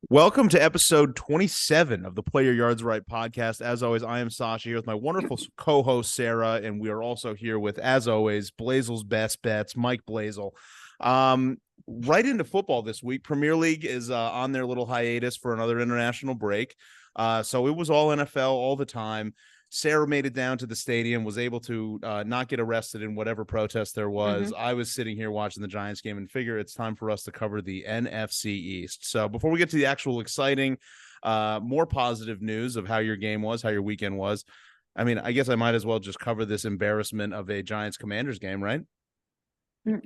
Welcome to episode 27 of the Play Your Yards Right podcast. As always, I am Sasha here with my wonderful co-host Sarah, and we are also here with, as always, Blazel's best bets, Mike Blasl. Right into football this week. Premier League is on their little hiatus for another international break. So it was all NFL all the time. Sarah made it down to the stadium, was able to not get arrested in whatever protest there was. I was sitting here watching the Giants game and figure it's time for us to cover the NFC East. So before we get to the actual exciting, more positive news of how your game was, how your weekend was, I mean, I guess I might as well just cover this embarrassment of a Giants-Commanders game, right?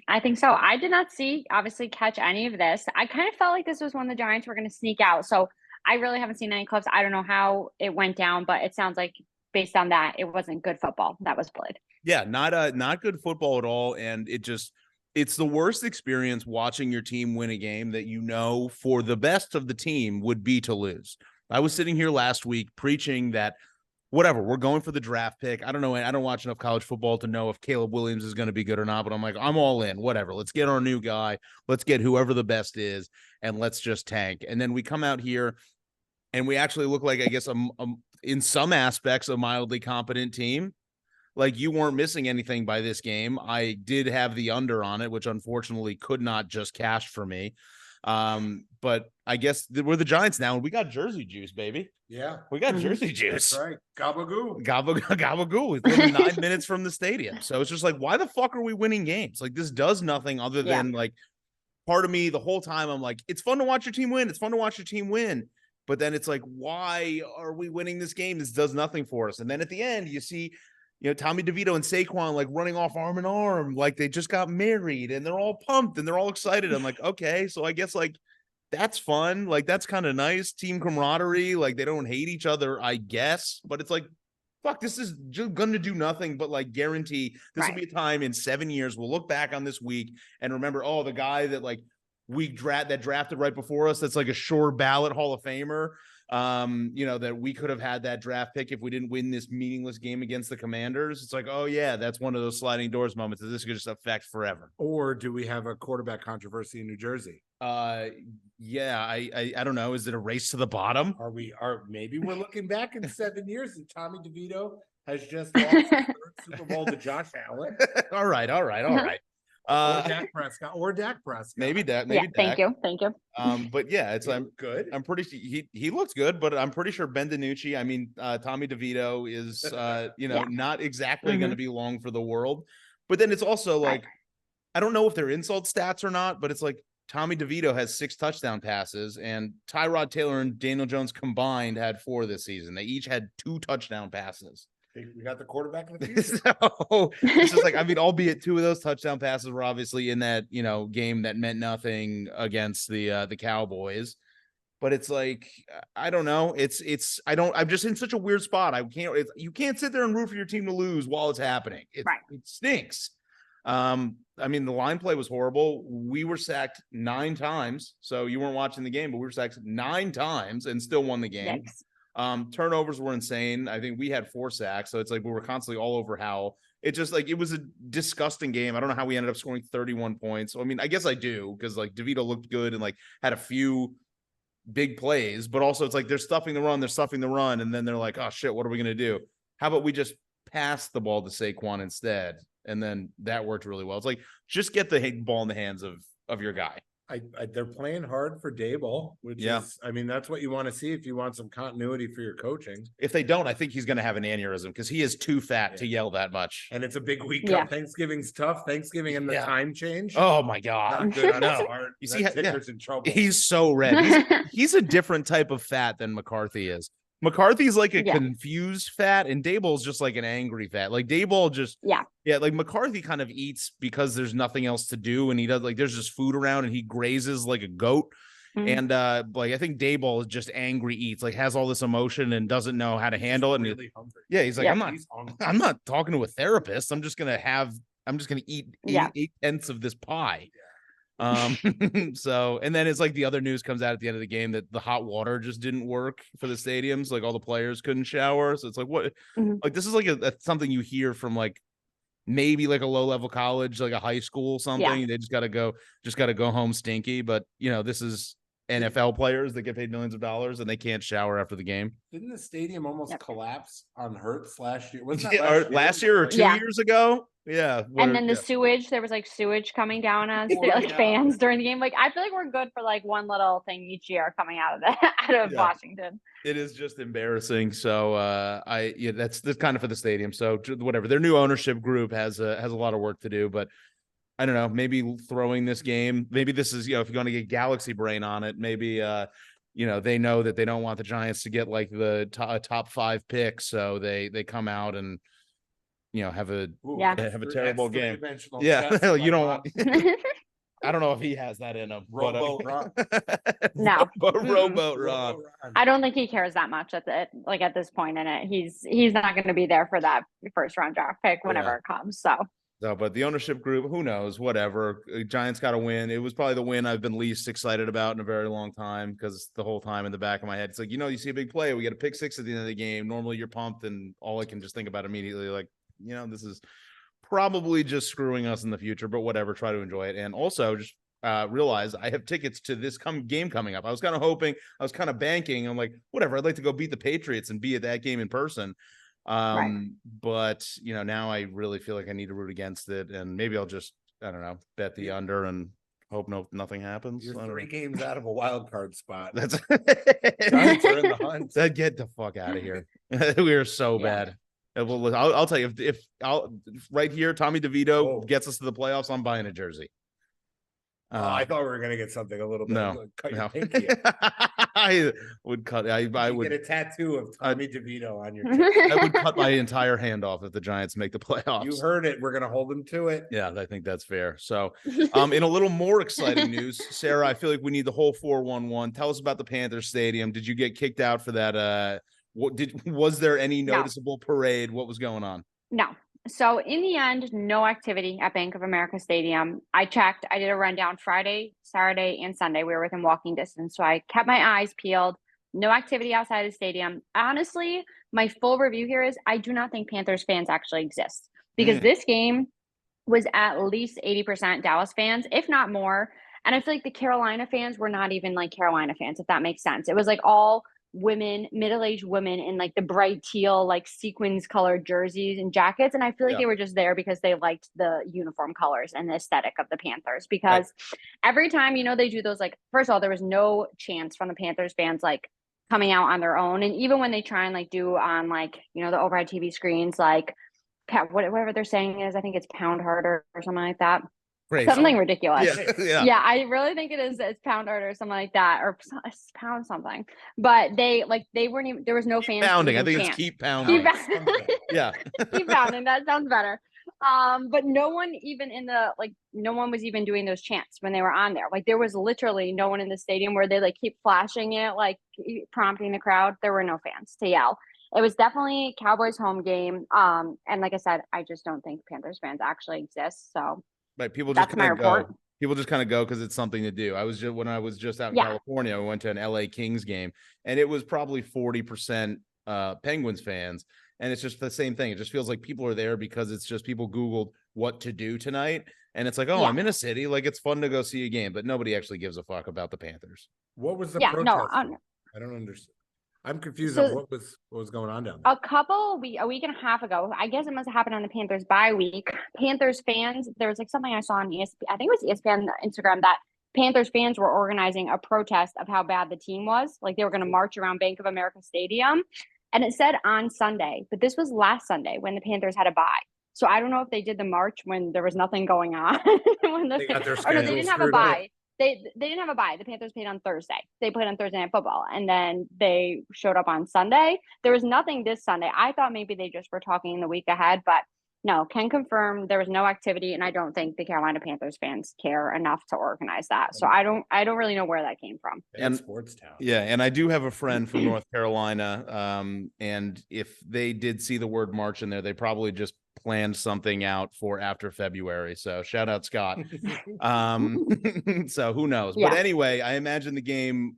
I think so. I did not obviously catch any of this. I kind of felt like this was when the Giants were going to sneak out. So I really haven't seen any clips. I don't know how it went down, but it sounds like based on that, it wasn't good football that was played. Yeah, not good football at all. And it's the worst experience watching your team win a game that you know for the best of the team would be to lose. I was sitting here last week preaching that whatever, we're going for the draft pick. I don't know. I don't watch enough college football to know if Caleb Williams is going to be good or not, but I'm like, I'm all in, whatever. Let's get our new guy. Let's get whoever the best is, and let's just tank. And then we come out here and we actually look like, I guess, in some aspects, a mildly competent team. Like, you weren't missing anything by this game. I did have the under on it, which unfortunately could not just cash for me. But I guess we're the Giants now, and we got jersey juice, baby. Yeah, we got jersey juice. That's right. Gabagoo. Gabagoo. Within 9 minutes from the stadium. So it's just like, why the fuck are we winning games? Like, this does nothing other than like, part of me the whole time I'm like, it's fun to watch your team win. It's fun to watch your team win. But then it's like, why are we winning this game? This does nothing for us. And then at the end, you see, Tommy DeVito and Saquon like running off arm in arm, like they just got married and they're all pumped and they're all excited. I'm like, okay, so I guess like that's fun. Like, that's kind of nice. Team camaraderie. Like, they don't hate each other, I guess. But it's like, fuck, this is just going to do nothing but like guarantee this will be a time in 7 years. We'll look back on this week and remember, oh, the guy that like that drafted right before us, that's like a sure ballot Hall of Famer. That we could have had that draft pick if we didn't win this meaningless game against the Commanders. It's like, oh yeah, that's one of those sliding doors moments that this could just affect forever. Or do we have a quarterback controversy in New Jersey? Yeah, I don't know. Is it a race to the bottom? Maybe we're looking back in 7 years and Tommy DeVito has just lost his third Super Bowl to Josh Allen. All right. Or Dak Prescott. Maybe Dak. Thank you. But yeah, I'm good. I'm pretty sure he looks good, but I'm pretty sure Ben DiNucci, Tommy DeVito is not exactly going to be long for the world. But then it's also like, I don't know if they're insult stats or not, but it's like Tommy DeVito has 6 touchdown passes and Tyrod Taylor and Daniel Jones combined had 4 this season. They each had 2 touchdown passes. We got the quarterback in the future. So it's just like, albeit 2 of those touchdown passes were obviously in that, game that meant nothing against the Cowboys. But it's like, I don't know. I'm just in such a weird spot. You can't sit there and root for your team to lose while it's happening. It stinks. The line play was horrible. We were sacked 9 times. So you weren't watching the game, but we were sacked 9 times and still won the game. Yikes. Turnovers were insane. I think we had 4 sacks. So it's like we were constantly all over Howell. It just like, it was a disgusting game. I don't know how we ended up scoring 31 points. So, I guess I do, because like DeVito looked good and like had a few big plays, but also it's like they're stuffing the run. And then they're like, oh shit, what are we going to do? How about we just pass the ball to Saquon instead? And then that worked really well. It's like, just get the ball in the hands of your guy. They're playing hard for Daboll, which is, that's what you want to see if you want some continuity for your coaching. If they don't, I think he's going to have an aneurysm because he is too fat to yell that much. And it's a big week. Thanksgiving's tough. Thanksgiving and the time change. Oh my God. Not good on his heart. You see, Ticker's in trouble. He's so red. He's a different type of fat than McCarthy is. McCarthy's like a confused fat, and Daboll's just like an angry fat. Like Daboll just, like McCarthy kind of eats because there's nothing else to do, and he does like there's just food around, and he grazes like a goat. And I think Daboll is just angry eats, like has all this emotion and doesn't know how to handle it. Really hungry. Yeah, he's like, I'm not talking to a therapist. I'm just gonna eat 8/10 of this pie. So, and then it's like the other news comes out at the end of the game that the hot water just didn't work for the stadiums. Like all the players couldn't shower. So it's like, what, like, this is like something you hear from like maybe like a low level college, like a high school, something. They just got to go home stinky. But this is NFL players that get paid millions of dollars and they can't shower after the game. Didn't the stadium almost Yep. collapse on Hurts last year? Wasn't that Last year or 2 Yeah. years ago? Yeah. And then the sewage, there was like sewage coming down on fans during the game. Like, I feel like we're good for like one little thing each year coming out of Washington. It is just embarrassing. So that's kind of for the stadium. So whatever, their new ownership group has a lot of work to do, but I don't know, maybe throwing this game, maybe this is, if you're going to get Galaxy Brain on it, maybe, they know that they don't want the Giants to get like the top 5 picks. So they come out and, have a terrible game. Yeah. You don't want, I don't know if he has that in him. Rowboat Ron. No. Rowboat Ron. I don't think he cares that much at this point in it. He's not going to be there for that first round draft pick whenever it comes. So, but the ownership group, who knows? Whatever. Giants got to win. It was probably the win I've been least excited about in a very long time because the whole time in the back of my head, it's like, you see a big play. We get a pick 6 at the end of the game. Normally you're pumped, and all I can just think about immediately, like, this is probably just screwing us in the future, but whatever. Try to enjoy it. And also just realize I have tickets to this game coming up. I was kind of hoping, I was kind of banking. I'm like, whatever. I'd like to go beat the Patriots and be at that game in person. But now I really feel like I need to root against it, and maybe I'll just, I don't know, bet the under and hope nothing happens. You're 3 games out of a wild card spot. That's Giants are in the hunt. Get the fuck out of here. We are so bad. I'll tell you, if right here Tommy DeVito gets us to the playoffs, I'm buying a jersey. I thought we were gonna get something a little bit. Cut your pinky. I would cut. I would get a tattoo of Tommy DeVito on your. I would cut my entire hand off if the Giants make the playoffs. You heard it. We're gonna hold them to it. Yeah, I think that's fair. So, in a little more exciting news, Sarah, I feel like we need the whole 411. Tell us about the Panthers Stadium. Did you get kicked out for that? Was there any noticeable parade? What was going on? No. So in the end, no activity at Bank of America Stadium. I checked. I did a rundown Friday, Saturday, and Sunday. We were within walking distance. So I kept my eyes peeled. No activity outside of the stadium. Honestly, my full review here is I do not think Panthers fans actually exist, because this game was at least 80% Dallas fans, if not more. And I feel like the Carolina fans were not even like Carolina fans, if that makes sense. It was like all women, middle-aged women in like the bright teal, like sequins colored jerseys and jackets. And I feel like they were just there because they liked the uniform colors and the aesthetic of the Panthers, because every time, they do those, like, first of all, there was no chance from the Panthers fans, like, coming out on their own. And even when they try and like do on like, the overhead TV screens, like whatever they're saying is, I think it's pound harder or something like that. Great. Something ridiculous. Yeah, I really think it's pound harder or something like that, or pound something. But they weren't even, there was no fans pounding. I think it's keep pounding. Yeah. Keep pounding. That sounds better. But no one even no one was even doing those chants when they were on there. Like, there was literally no one in the stadium where they like keep flashing it, like prompting the crowd. There were no fans to yell. It was definitely Cowboys home game. And like I said, I just don't think Panthers fans actually exist. So right, people just kind of go. People just kind of go because it's something to do. When I was just out in California, I went to an LA Kings game, and it was probably 40% Penguins fans. And it's just the same thing. It just feels like people are there because it's just people Googled what to do tonight. And it's like, I'm in a city. Like, it's fun to go see a game, but nobody actually gives a fuck about the Panthers. What was the protest? No, I don't understand. I'm confused on what was going on down there. A week and a half ago, I guess it must have happened on the Panthers bye week. Panthers fans, there was like something I saw on ESPN, I think it was ESPN Instagram, that Panthers fans were organizing a protest of how bad the team was. Like, they were going to march around Bank of America Stadium. And it said on Sunday, but this was last Sunday when the Panthers had a bye. So I don't know if they did the march when there was nothing going on. They got their schedule they didn't have a bye. They didn't have a bye. The Panthers played on Thursday. They played on Thursday Night Football, and then they showed up on Sunday. There was nothing this Sunday. I thought maybe they just were talking in the week ahead, but no, can confirm there was no activity, and I don't think the Carolina Panthers fans care enough to organize that. So I don't really know where that came from. And sports town. Yeah, and I do have a friend from North Carolina, and if they did see the word March in there, they probably just planned something out for after February. So shout out Scott. So who knows? Yeah. But anyway, I imagine the game,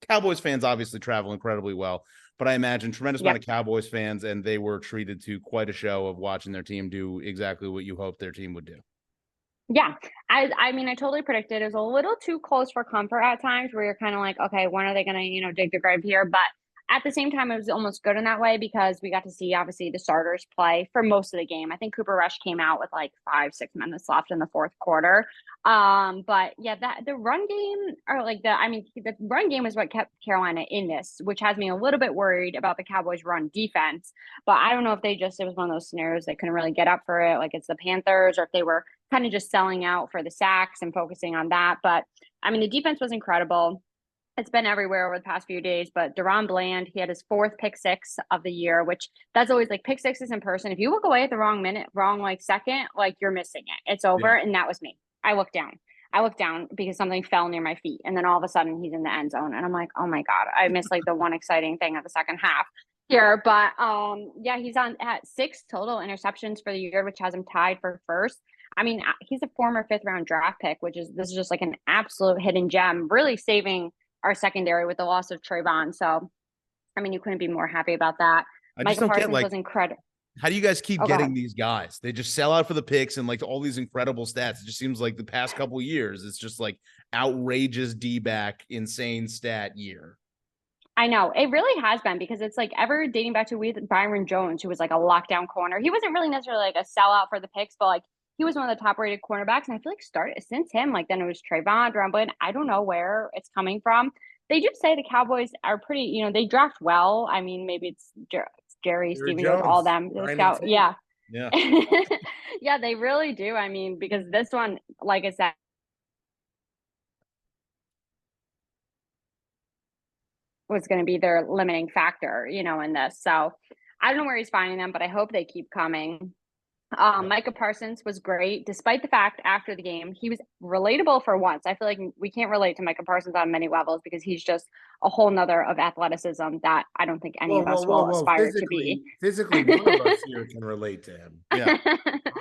Cowboys fans obviously travel incredibly well, but I imagine tremendous amount of Cowboys fans, and they were treated to quite a show of watching their team do exactly what you hoped their team would do. Yeah. I mean, I totally predicted it was a little too close for comfort at times where you're kind of like, okay, when are they going to, dig the grave here? But at the same time, it was almost good in that way because we got to see obviously the starters play for most of the game. I think Cooper Rush came out with like 5-6 minutes left in the fourth quarter. But yeah, that the run game or like the run game is what kept Carolina in this, which has me a little bit worried about the Cowboys run defense. But I don't know if it was one of those scenarios they couldn't really get up for it, like it's the Panthers, or if they were kind of just selling out for the sacks and focusing on that. But I mean, the defense was incredible. It's been everywhere over the past few days, but Deron Bland, he had his 4th pick six of the year, which that's always like pick sixes in person. If you look away at the wrong minute, wrong like second, like you're missing it. It's over. Yeah. And that was me. I looked down because something fell near my feet. And then all of a sudden he's in the end zone. And I'm like, oh my God, I missed like the one exciting thing of the second half here. But yeah, he's at 6 total interceptions for the year, which has him tied for first. I mean, he's a former 5th-round draft pick, this is just like an absolute hidden gem, really saving our secondary with the loss of Trayvon. So, I mean, you couldn't be more happy about that. I just don't get, like, was incredible. How do you guys keep getting these guys? They just sell out for the picks and like all these incredible stats. It just seems like the past couple of years, it's just like outrageous D-back, insane stat year. I know it really has been because it's like ever dating back to with Byron Jones, who was like a lockdown corner. He wasn't really necessarily like a sellout for the picks, but like he was one of the top rated cornerbacks. And I feel like started since him, like then it was Trayvon, Bland. I don't know where it's coming from. They do say the Cowboys are pretty, they draft well. I mean, maybe it's Jerry, Stevie, all them. Yeah. Yeah. Yeah, they really do. I mean, because this one, like I said, was going to be their limiting factor, in this. So I don't know where he's finding them, but I hope they keep coming. Micah Parsons was great, despite the fact after the game, he was relatable for once. I feel like we can't relate to Micah Parsons on many levels because he's just a whole nother of athleticism that I don't think any of us will aspire to be. Physically, none of us here can relate to him. Yeah.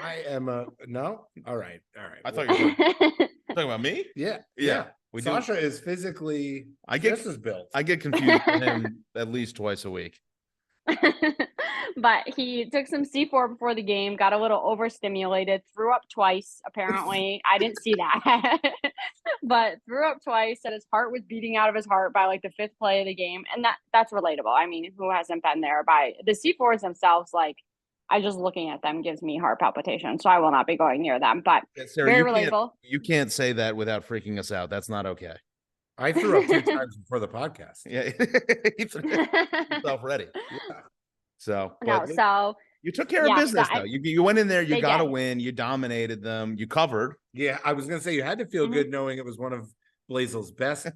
I am no? All right. I thought you were talking about me? Yeah. Sasha is physically just as built. I get confused with him at least twice a week. But he took some C4 before the game, got a little overstimulated, threw up twice, apparently. I didn't see that. But threw up twice, said his heart was beating out of his heart by like the 5th play of the game. And that's relatable. I mean, who hasn't been there by the C4s themselves? Like, I just looking at them gives me heart palpitations. So I will not be going near them. But Sarah, very relatable. You can't say that without freaking us out. That's not okay. I threw up 2 times before the podcast. Yeah. He threw himself ready. Yeah. So you took care of business though. You went in there, you got to win, you dominated them, you covered. Yeah, I was gonna say you had to feel good knowing it was one of Blazel's best.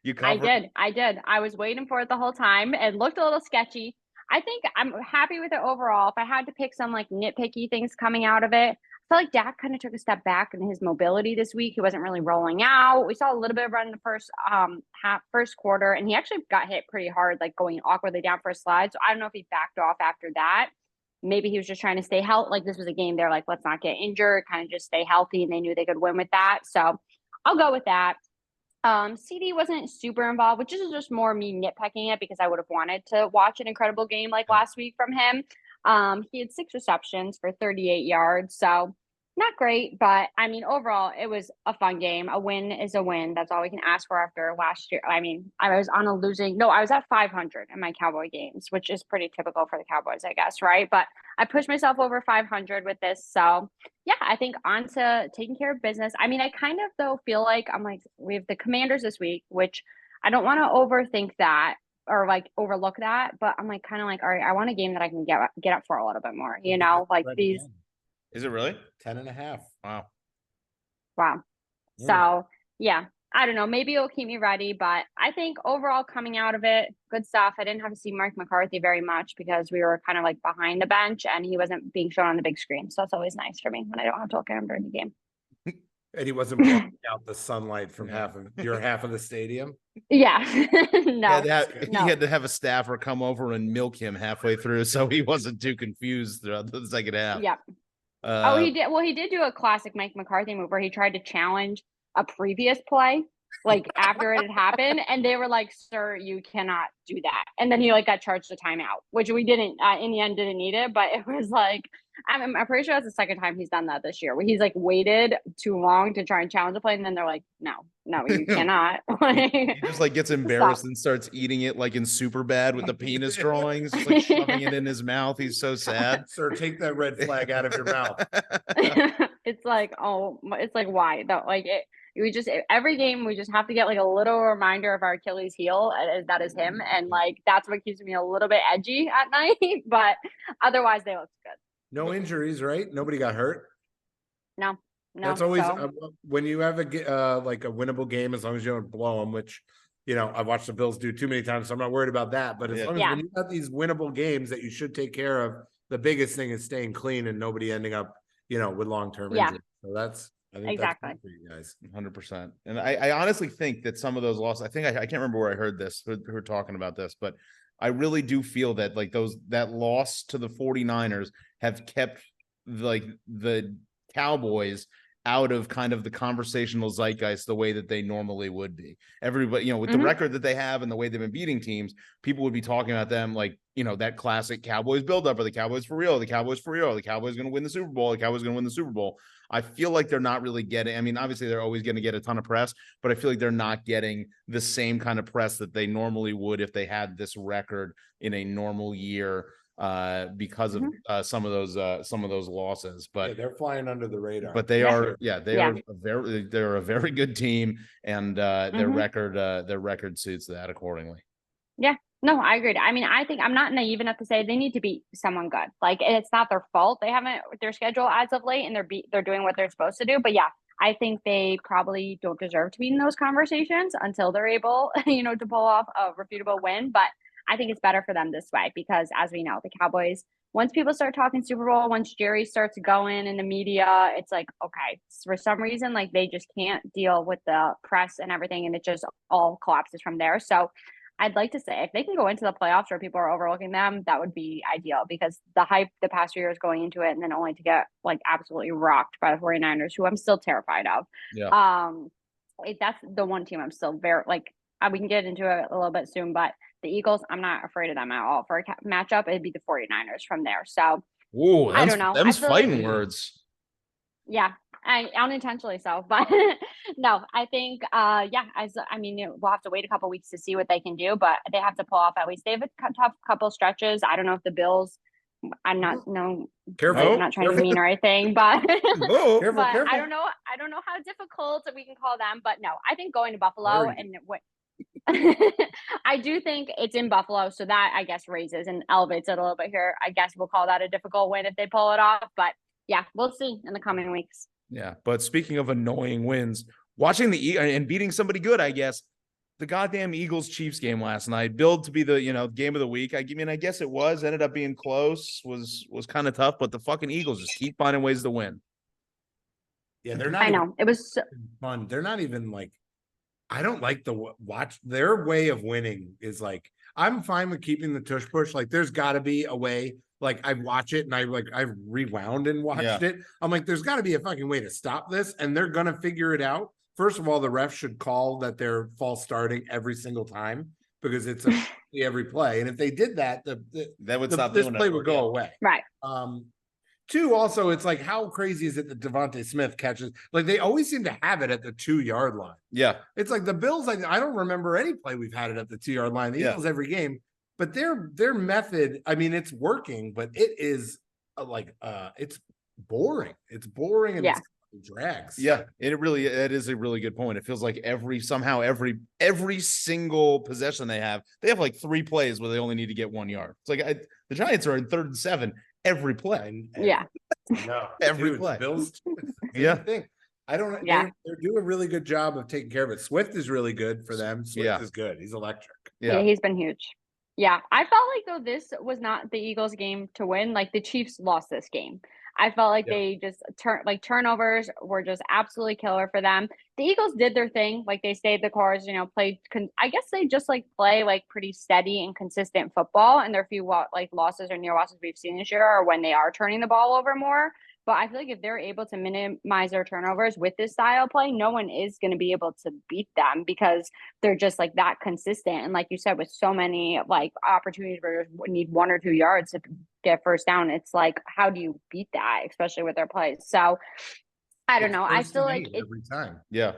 You covered. I did. I was waiting for it the whole time. It looked a little sketchy. I think I'm happy with it overall. If I had to pick some like nitpicky things coming out of it, I feel like Dak kind of took a step back in his mobility this week. He wasn't really rolling out. We saw a little bit of run in the first quarter, and he actually got hit pretty hard, like going awkwardly down for a slide. So I don't know if he backed off after that. Maybe he was just trying to stay healthy. Like this was a game they're like, let's not get injured, kind of just stay healthy, and they knew they could win with that. So I'll go with that. CD wasn't super involved, which is just more me nitpicking it because I would have wanted to watch an incredible game like last week from him. He had 6 receptions for 38 yards. So not great, but I mean, overall, it was a fun game. A win is a win. That's all we can ask for after last year. I mean, I was at 500 in my Cowboy games, which is pretty typical for the Cowboys, I guess, right? But I pushed myself over 500 with this. So yeah, I think on to taking care of business. I mean, I kind of though feel like we have the Commanders this week, which I don't want to overthink that or like overlook that, but I'm like kind of like, all right, I want a game that I can get up for a little bit more, like these. Is it really? 10.5. Wow. Yeah. So yeah, I don't know. Maybe it'll keep me ready, but I think overall coming out of it, good stuff. I didn't have to see Mark McCarthy very much because we were kind of like behind the bench and he wasn't being shown on the big screen. So that's always nice for me when I don't have to look at him during the game. And he wasn't blocking out the sunlight from half of the stadium. Yeah. No. He had to have a staffer come over and milk him halfway through so he wasn't too confused throughout the second half. Yeah. He did. Well, he did do a classic Mike McCarthy move where he tried to challenge a previous play, like after it had happened, and they were like, "Sir, you cannot do that." And then he like got charged a timeout, which we didn't in the end didn't need it, but it was like I'm pretty sure that's the second time he's done that this year, where he's like waited too long to try and challenge a play, and then they're like, no, you cannot. He just like gets embarrassed Stop. and starts eating it like in Superbad with the penis drawings, just like shoving it in his mouth. He's so sad. Sir, take that red flag out of your mouth. It's like, it's like, why though? Like every game we just have to get like a little reminder of our Achilles heel, and that is him, and like that's what keeps me a little bit edgy at night. But otherwise, they look good. No injuries, right? Nobody got hurt. No. That's always when you have like a winnable game, as long as you don't blow them, which, you know, I've watched the Bills do too many times, so I'm not worried about that. But as long as when you have these winnable games that you should take care of, the biggest thing is staying clean and nobody ending up, you know, with long-term injury. So I think exactly that's good for you guys. 100%. And I honestly think that some of those losses, I can't remember where I heard this, who are talking about this, but I really do feel that like that loss to the 49ers have kept like the Cowboys out of kind of the conversational zeitgeist the way that they normally would be. Everybody, you know, with the record that they have and the way they've been beating teams, people would be talking about them like, you know, that classic Cowboys buildup, or the Cowboys for real, the Cowboys for real, the Cowboys going to win the Super Bowl, the Cowboys going to win the Super Bowl. I feel like they're not really getting, I mean, obviously they're always going to get a ton of press, but I feel like they're not getting the same kind of press that they normally would if they had this record in a normal year, because of some of those losses. But they're flying under the radar. But they are they're a very good team, and their record suits that accordingly. Yeah. No, I agree. I mean, I think I'm not naive enough to say they need to beat someone good. Like, it's not their fault. They haven't their schedule as of late, and they're doing what they're supposed to do. But yeah, I think they probably don't deserve to be in those conversations until they're able, you know, to pull off a refutable win. But I think it's better for them this way because, as we know, the Cowboys, once people start talking Super Bowl, once Jerry starts going in the media, it's like, okay, for some reason, like they just can't deal with the press and everything, and it just all collapses from there. So I'd like to say if they can go into the playoffs where people are overlooking them, that would be ideal, because the hype the past few years going into it, and then only to get like absolutely rocked by the 49ers, who I'm still terrified of. Yeah. That's the one team I'm still very like, we can get into it a little bit soon, but the Eagles, I'm not afraid of them at all. For a matchup, it'd be the 49ers from there. So I don't know. Them's fighting words. Yeah, unintentionally so, but no, I think, I mean, we'll have to wait a couple weeks to see what they can do, but they have to pull off at least. They have a tough couple stretches. I don't know if the Bills, I'm not trying to be mean or anything, but, Careful. I don't know how difficult we can call them, but no, I think going to Buffalo and I do think it's in Buffalo, so that I guess raises and elevates it a little bit here. I guess we'll call that a difficult win if they pull it off, but yeah, we'll see in the coming weeks. Yeah, but speaking of annoying wins, watching and beating somebody good, I guess, the goddamn Eagles-Chiefs game last night, billed to be the, you know, game of the week. I mean, I guess it ended up being close, was kind of tough, but the fucking Eagles just keep finding ways to win. Yeah, they're not. I know it was fun. They're not even like. I don't like watch. Their way of winning is like, I'm fine with keeping the tush push. Like, there's got to be a way. Like, I watch it and I've rewound and watched it. I'm like, there's got to be a fucking way to stop this, and they're gonna figure it out. First of all, the ref should call that they're false starting every single time, because it's every play. And if they did that, that would stop. This play would go away. Right. Two, also, it's like, how crazy is it that Devontae Smith catches? Like, they always seem to have it at the 2-yard line. Yeah. It's like the Bills, I don't remember any play we've had it at the 2-yard line. The Eagles every game. But their method, I mean, it's working, but it is it's boring. It's boring and it drags. Yeah, it is a really good point. It feels like every single possession they have like 3 plays where they only need to get 1 yard. It's like the Giants are in 3rd and 7 every play. No, every play. Bills. Thing. I don't know. Yeah. They're doing a really good job of taking care of it. Swift is really good for them. Swift is good. He's electric. Yeah, he's been huge. Yeah, I felt like, though, this was not the Eagles' game to win. Like, the Chiefs lost this game. I felt like they just turnovers were just absolutely killer for them. The Eagles did their thing. Like, they stayed the course, you know, I guess they just play pretty steady and consistent football. And there are a few losses or near losses we've seen this year are when they are turning the ball over more. But I feel like if they're able to minimize their turnovers with this style of play, no one is going to be able to beat them, because they're just that consistent. And like you said, with so many opportunities where you need 1 or 2 yards to get first down. It's like, how do you beat that, especially with their plays? So I don't know. I feel like every time. Yeah.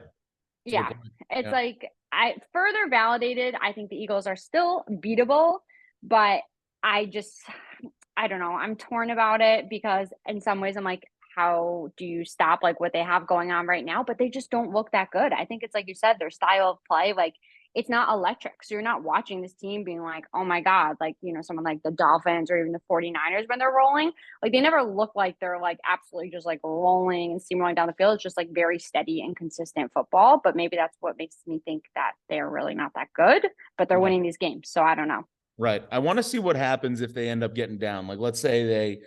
Yeah, it's like I further validated. I think the Eagles are still beatable, but I don't know. I'm torn about it because in some ways I'm like, how do you stop like what they have going on right now? But they just don't look that good. I think it's like you said, their style of play, like it's not electric. So you're not watching this team being like, oh my God, like, someone like the Dolphins or even the 49ers when they're rolling. Like they never look like they're like absolutely just like rolling and steamrolling down the field. It's just like very steady and consistent football. But maybe that's what makes me think that they're really not that good, but they're winning these games. So I don't know. Right. I want to see what happens if they end up getting down. Like, let's say they,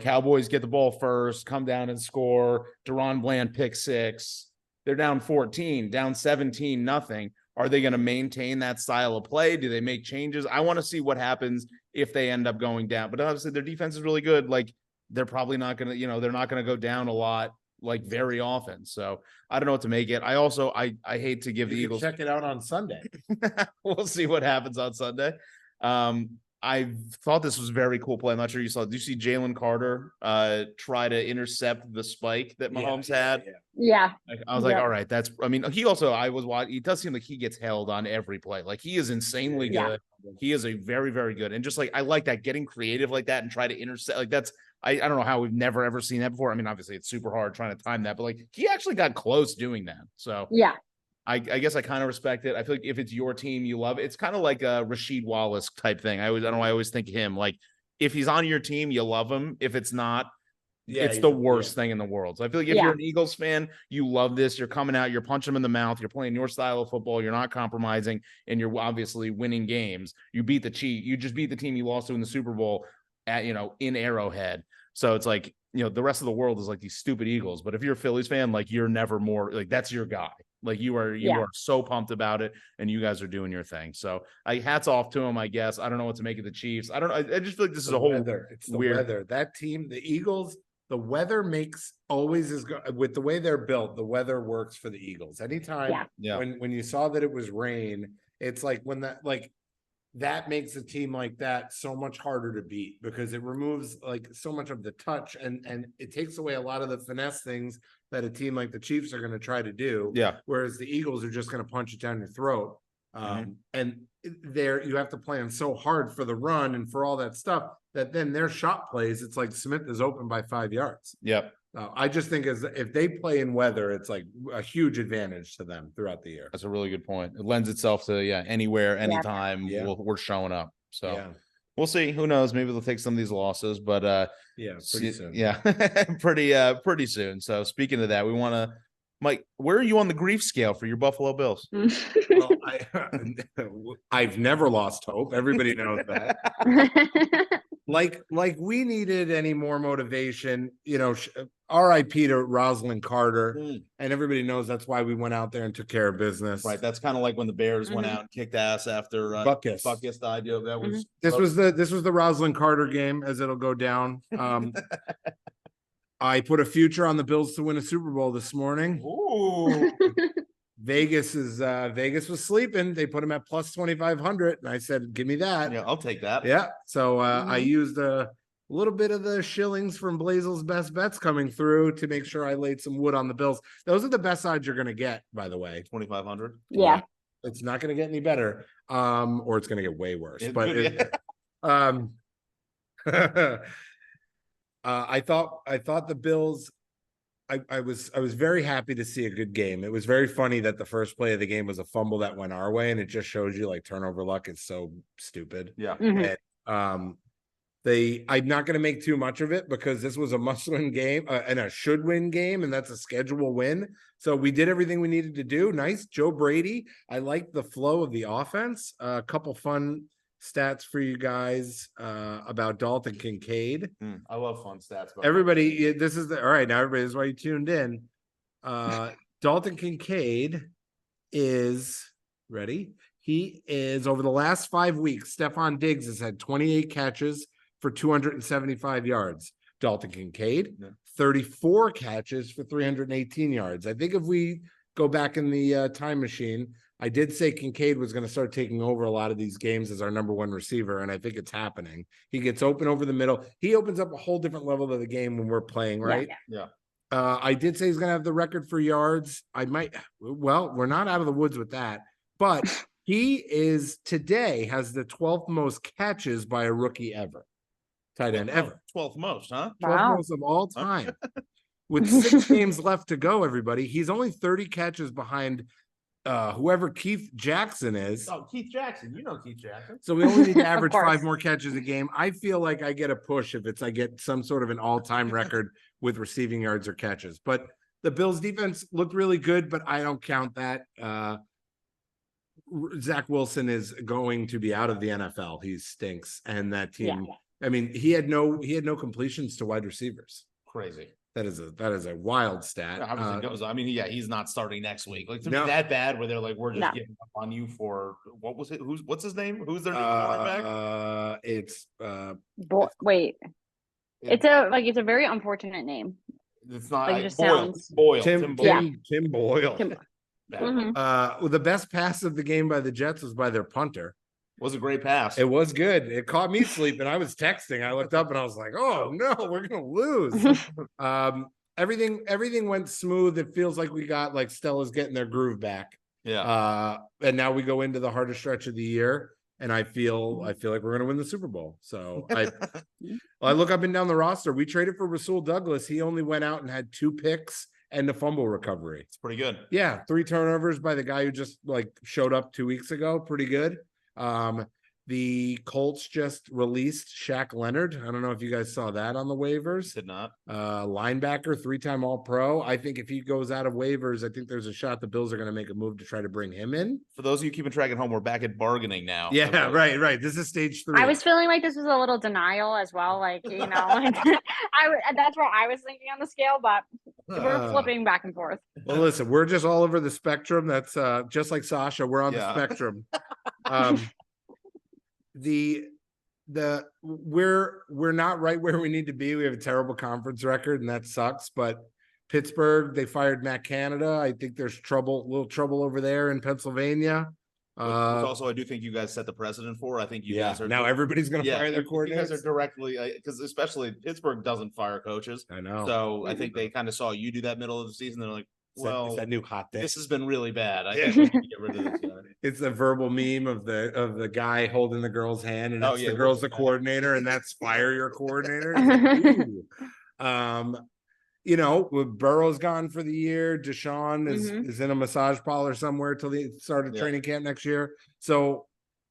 Cowboys get the ball first, come down and score. Deron Bland pick 6. They're down 14, down 17, nothing. Are they going to maintain that style of play? Do they make changes? I want to see what happens if they end up going down. But obviously their defense is really good. Like they're probably not going to, they're not going to go down a lot, like very often. So I don't know what to make it. I also, I hate to give the Eagles. Check it out on Sunday. We'll see what happens on Sunday. I thought this was a very cool play. I'm not sure you saw. Did you see Jalen Carter try to intercept the spike that Mahomes had? Yeah. I was like, all right, that's. I mean, he also. I was watching. It does seem like he gets held on every play. Like he is insanely good. He is a very, very good. And just like I like that, getting creative like that and try to intercept. Like that's. I don't know how we've never ever seen that before. I mean, obviously it's super hard trying to time that, but like he actually got close doing that. So yeah. I guess I kind of respect it. I feel like if it's your team, you love it. It's kind of like a Rasheed Wallace type thing. I always think of him. Like if he's on your team, you love him. If it's not, it's the worst thing in the world. So I feel like if you're an Eagles fan, you love this. You're coming out, you're punching him in the mouth. You're playing your style of football. You're not compromising, and you're obviously winning games. You beat the Chiefs. You just beat the team you lost to in the Super Bowl at in Arrowhead. So it's like the rest of the world is like these stupid Eagles. But if you're a Phillies fan, like you're never more like that's your guy. Like you are so pumped about it, and you guys are doing your thing. So hats off to him, I guess. I don't know what to make of the Chiefs. I don't know. I just feel like this is a whole weather. It's the weather. That team, the Eagles, the weather with the way they're built, the weather works for the Eagles. Anytime when you saw that it was rain, it's like when that makes a team like that so much harder to beat because it removes like so much of the touch and it takes away a lot of the finesse things that a team like the Chiefs are going to try to do. Yeah. Whereas the Eagles are just going to punch it down your throat. And you have to plan so hard for the run and for all that stuff that then their shot plays, it's like Smith is open by 5 yards. Yep. I just think if they play in weather, it's like a huge advantage to them throughout the year. That's a really good point. It lends itself to anywhere, anytime we're showing up. So we'll see. Who knows? Maybe they'll take some of these losses, but pretty soon. Yeah, pretty soon. So speaking of that, we want to, Mike, where are you on the grief scale for your Buffalo Bills? Well, I've never lost hope. Everybody knows that. Like we needed any more motivation, RIP to Rosalind Carter, and everybody knows that's why we went out there and took care of business. Right, that's kind of like when the Bears went out and kicked ass after Buckus died. That was this was the Rosalind Carter game, as it'll go down. I put a future on the Bills to win a Super Bowl this morning. Ooh. Vegas was sleeping. They put him at plus 2,500, and I said, "Give me that." Yeah, I'll take that. Yeah. So I used a little bit of the shillings from Blazel's best bets coming through to make sure I laid some wood on the Bills. Those are the best odds you're going to get, by the way. 2,500. Yeah. It's not going to get any better, or it's going to get way worse. I thought the Bills. I was very happy to see a good game. It was very funny that the first play of the game was a fumble that went our way, and it just shows you like turnover luck is so stupid. Yeah. And, I'm not going to make too much of it because this was a must-win game and a should-win game, and that's a schedule win. So we did everything we needed to do. Nice, Joe Brady. I like the flow of the offense. A couple fun stats for you guys about Dalton Kincaid. I love fun stats. Everybody, this is all right. Now, everybody, this is why you tuned in. Dalton Kincaid is ready. He is over the last 5 weeks. Stephon Diggs has had 28 catches for 275 yards. Dalton Kincaid, 34 catches for 318 yards. I think if we go back in the time machine. I did say Kincaid was going to start taking over a lot of these games as our number one receiver, and I think it's happening. He gets open over the middle. He opens up a whole different level of the game when we're playing, right? Yeah. I did say he's going to have the record for yards. We're not out of the woods with that, but he today has the 12th most catches by a rookie ever. Tight end ever. 12th most, huh? 12th most of all time. With 6 games left to go, everybody, he's only 30 catches behind whoever Keith Jackson is. Oh, Keith Jackson. You know Keith Jackson. So we only need to average 5 more catches a game. I feel like I get a push if I get some sort of an all-time record with receiving yards or catches. But the Bills defense looked really good, but I don't count that. Zach Wilson is going to be out of the NFL. He stinks. And that team, I mean, he had no completions to wide receivers. Crazy. That is a wild stat. Obviously goes. I mean, he's not starting next week. Like to be that bad, where they're like, we're just giving up on you for what was it? What's his name? Who's their new quarterback? Wait. It's a very unfortunate name. It's not. Like, it just sounds Boyle. Tim Boyle. Mm-hmm. The best pass of the game by the Jets was by their punter. Was a great pass. It was good. It caught me sleeping. I was texting. I looked up and I was like, "Oh no, we're gonna lose." Everything went smooth. It feels like we got Stella's getting their groove back. Yeah. And now we go into the hardest stretch of the year, and I feel like we're gonna win the Super Bowl. So I look up and down the roster. We traded for Rasul Douglas. He only went out and had 2 picks and a fumble recovery. It's pretty good. Yeah, 3 turnovers by the guy who just showed up 2 weeks ago. Pretty good. The Colts just released Shaq Leonard. I don't know if you guys saw that on the waivers. Did not. Linebacker, 3-time All-Pro. I think if he goes out of waivers, I think there's a shot the Bills are going to make a move to try to bring him in. For those of you keeping track at home, we're back at bargaining now. Yeah, okay. Right. This is stage 3. I was feeling like this was a little denial as well. That's where I was thinking on the scale, but we're flipping back and forth. Well, listen, we're just all over the spectrum. That's just like Sasha. We're on the spectrum. We're not right where we need to be. We have a terrible conference record, and that sucks. But Pittsburgh, they fired Matt Canada. I think there's a little trouble over there in Pennsylvania. Also, I do think you guys set the precedent for. I think you guys are now everybody's going to fire their coordinators. You guys are directly, because especially Pittsburgh doesn't fire coaches. I know. So I think they kind of saw you do that middle of the season. They're like, well, it's that new hot thing. This has been really bad. I think we can get rid of this guy. It's a verbal meme of the guy holding the girl's hand, and the girl's the coordinator, and that's fire your coordinator. Burrow's gone for the year. Deshaun is in a massage parlor somewhere till the start of training camp next year. So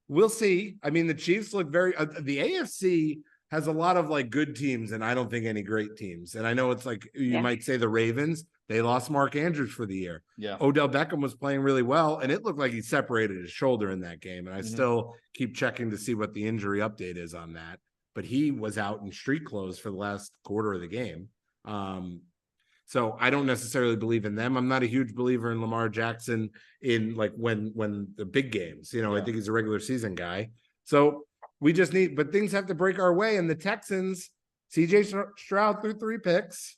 we'll see. I mean, the Chiefs look very. The AFC has a lot of good teams, and I don't think any great teams. And I know it's you might say the Ravens. They lost Mark Andrews for the year. Yeah. Odell Beckham was playing really well, and it looked like he separated his shoulder in that game. And I still keep checking to see what the injury update is on that. But he was out in street clothes for the last quarter of the game. So I don't necessarily believe in them. I'm not a huge believer in Lamar Jackson in when the big games. I think he's a regular season guy. So we just but things have to break our way. And the Texans, CJ Stroud threw 3 picks.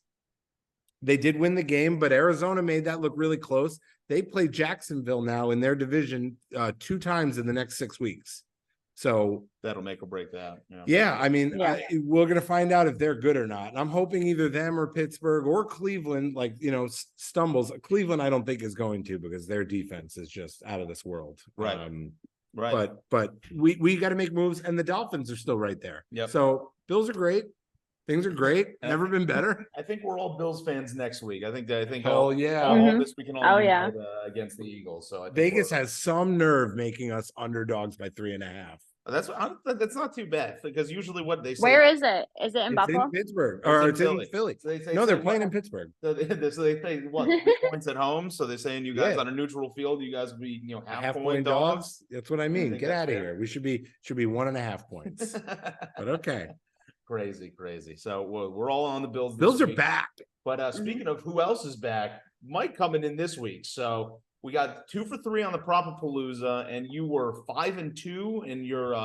They did win the game, but Arizona made that look really close. They play Jacksonville now in their division 2 times in the next 6 weeks. So that'll make or break that. We're going to find out if they're good or not. And I'm hoping either them or Pittsburgh or Cleveland, stumbles. Cleveland, I don't think is going to, because their defense is just out of this world. Right. Right. But we got to make moves, and the Dolphins are still right there. Yep. So Bills are great. Things are great. Never been better. I think we're all Bills fans next week. I think all this we can all against the Eagles. So I think Vegas has some nerve making us underdogs by 3.5. That's not too bad, because usually what they say. Where is it? Is it in Buffalo? In Pittsburgh, or it's in Philly. So they're playing in Pittsburgh. So they say what 3 points at home. So they're saying you guys on a neutral field, you guys will be half point dogs. That's what I mean. Get out of here. We should be 1.5 points. But okay. Crazy. So we're all on the Bills. Bills are back. But speaking of who else is back, Mike coming in this week. So we got 2 for 3 on the Propapalooza, and you were 5-2 in your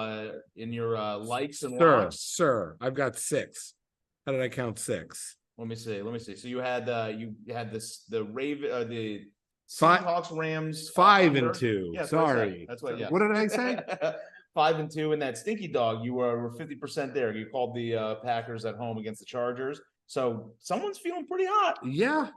likes and locks. Sir, I've got 6. How did I count 6? Let me see. So you had the Seahawks, Rams, 5-2. Yeah, Sorry. that's what. Yeah. What did I say? 5-2 in that stinky dog. You were 50% there. You called the Packers at home against the Chargers. So someone's feeling pretty hot. Yeah.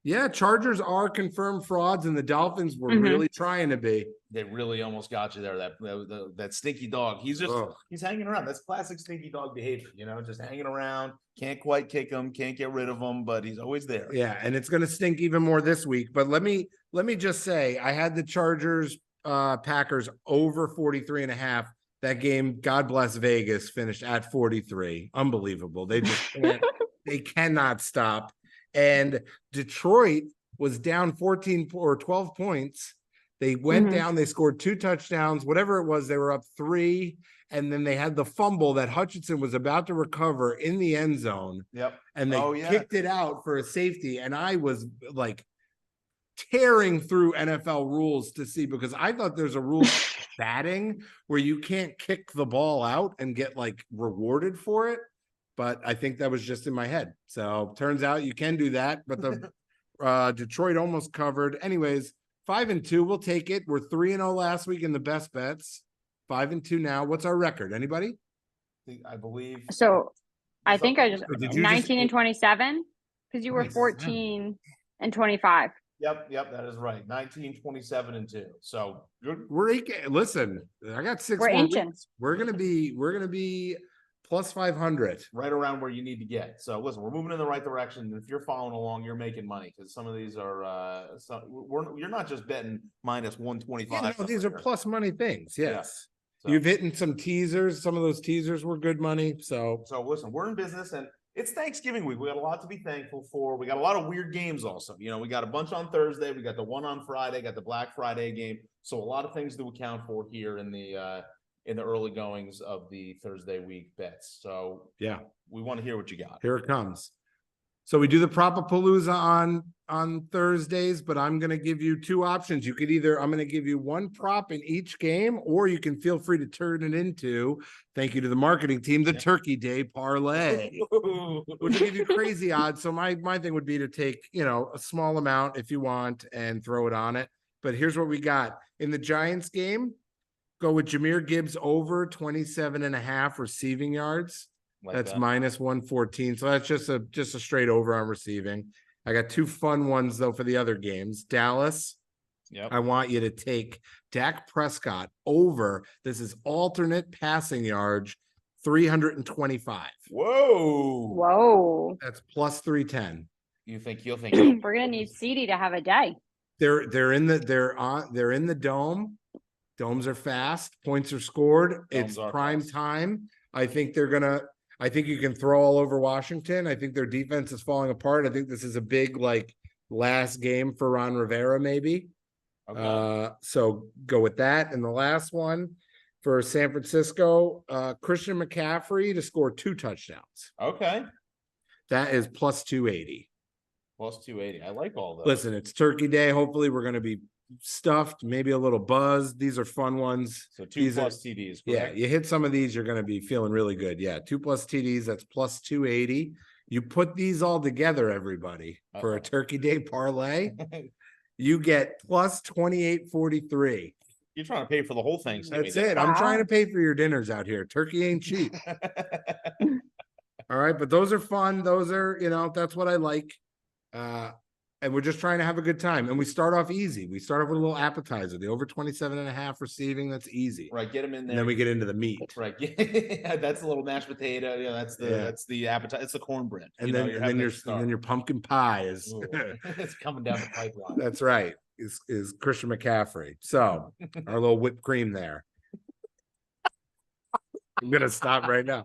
Yeah. Chargers are confirmed frauds, and the Dolphins were really trying to be. They really almost got you there. That stinky dog. He's just he's hanging around. That's classic stinky dog behavior, just hanging around. Can't quite kick him, can't get rid of him, but he's always there. Yeah, and it's gonna stink even more this week. But let me just say, I had the Chargers Packers over 43.5. That game, God bless Vegas, finished at 43. Unbelievable. They just can't, they cannot stop. And Detroit was down 14 or 12 points. They went down, they scored 2 touchdowns, whatever it was, they were up 3. And then they had the fumble that Hutchinson was about to recover in the end zone. Yep. And they kicked it out for a safety. And I was like tearing through NFL rules to see, because I thought there's a rule batting where you can't kick the ball out and get like rewarded for it. But I think that was just in my head. So turns out you can do that. But the Detroit almost covered. Anyways, 5-2, we'll take it. We're 3-0 last week in the best bets. 5-2 now. What's our record? Anybody? I believe. So I think I just Did you 19 and 27 because you were 14 and 25. Yep, that is right. 19, 27, and 2. So we're listen, I got 6 We're more ancient. weeks. We're gonna be plus 500. Right around where you need to get. So listen, we're moving in the right direction. If you're following along, you're making money, because some of these are you're not just betting minus 125. Yeah, no, these are plus money things. Yes. Yeah. So, you've hit some teasers. Some of those teasers were good money. So listen, we're in business, and it's Thanksgiving week. We got a lot to be thankful for. We got a lot of weird games also. We got a bunch on Thursday. We got the one on Friday, got the Black Friday game. So a lot of things to account for here in the early goings of the Thursday week bets. So yeah, we want to hear what you got. Here it comes. So we do the Propapalooza on Thursdays, but I'm going to give you 2 options. You could I'm going to give you 1 prop in each game, or you can feel free to turn it into, thank you to the marketing team, the Turkey Day Parlay, which will give you crazy odds. So my thing would be to take, a small amount if you want and throw it on it. But here's what we got. In the Giants game, go with Jahmyr Gibbs over 27.5 receiving yards. That's that. Minus 114. So that's just a straight over on receiving. I got 2 fun ones though for the other games. Dallas. Yep. I want you to take Dak Prescott over. This is alternate passing yards, 325. Whoa. That's plus 310. You'll think we're gonna need CD to have a day. They're in the dome. Domes are fast. Points are scored. It's prime time. I think you can throw all over Washington. I think their defense is falling apart. I think this is a big last game for Ron Rivera, maybe. Okay. So go with that. And the last one for San Francisco, Christian McCaffrey to score 2 touchdowns. Okay. That is plus 280. Plus 280. I like all those. Listen, it's Turkey Day. Hopefully we're going to be stuffed, maybe a little buzzed. These are fun ones. So 2 plus TDs. Correct? Yeah, you hit some of these, you're going to be feeling really good. Yeah, 2 plus TDs, that's plus 280. You put these all together, everybody, for a Turkey Day Parlay, you get plus 2843. You're trying to pay for the whole thing. That's it. I'm trying to pay for your dinners out here. Turkey ain't cheap. All right, but those are fun. Those are, that's what I like. And we're just trying to have a good time. And we start off easy. We start off with a little appetizer, the over 27.5 receiving. That's easy. Right. Get them in there. And then we get into the meat. Right. That's a little mashed potato. That's the appetizer. It's the cornbread. And then your pumpkin pie is it's coming down the pipeline. That's right. Is Christian McCaffrey. So our little whipped cream there. I'm going to stop right now.